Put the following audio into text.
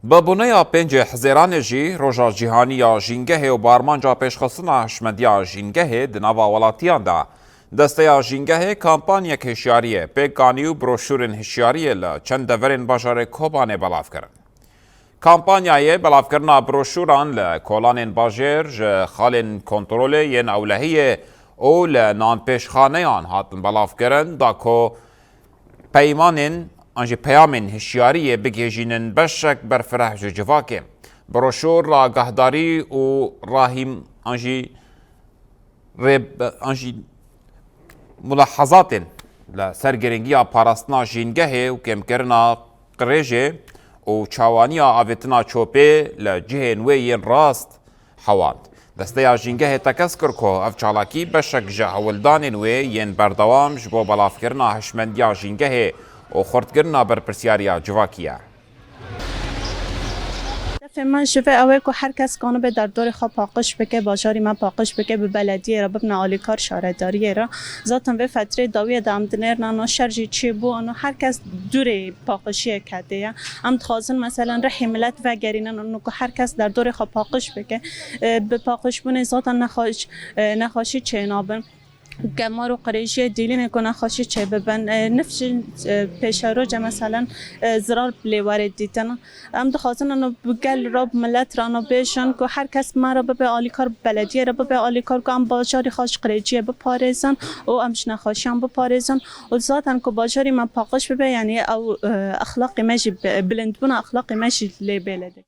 ببونه پنج حزیران جی روژا جیهانی جینگه و بارمانجا پیشخستنا هشمندیا جینگه دناوا ولاتیان دا دسته جینگه کامپانیا هشیاریه پیگانی و بروشورن هشیاریه لچند دورین بجار کوبانه بلاف کرن. کامپانیای بلاف کرنا بروشوران لکولان باجر خالن کنترول ین اولهیه او لنان پیشخانه آن هاتن بلاف کرن دا کو پیمانین آنجی پیامین هشیاری بگیجینن بشک بر فرح جواکه بروشور را گهداری و راهیم آنجی ملاحظات لسرگرنگی پاراستنا جینگه و کم کرنا قریجه و چاوانی آویتنا چوپه لجه نوی راست حواند. دسته جینگه تکس کر که اف چالاکی بشک جه اولدان نوی ین بردوام جبو بلاف کرنا هشمندیا جینگه و خردگرنا بر پرسیاریا جواکیه. من شوفه اوه که هر کس کانو به در دور خواه پاقش بکه باشاری من پاقش بکه به بلدیه را ببنه آلیکار شارداریه را ذاتن به فتره داویه دامدنر نانو شرجی چی بو انو هر کس دور پاقشیه کده هم تخوازن مثلا رحی ملت و گرینن انو که هر کس در دور خواه پاقش بکه به پاقش بونه ذاتن نخواشی چه نابن گمارو قریشی دیلی نکنه خاشی چه ببن نفش پیشروج مثلا زرار بلیوارد دیدن ام دخوازن انو بگل راب ملت رانو بیشن که هر کس ما را به آلیکار بلدیه را به آلیکار که ام باشاری خاش قریجیه بپارزن و امش نخاشی هم بپارزن و ذاتن که باشاری من پاقش ببه یعنی او اخلاقی ماشي بلند بنا اخلاقی ماشي لی بلده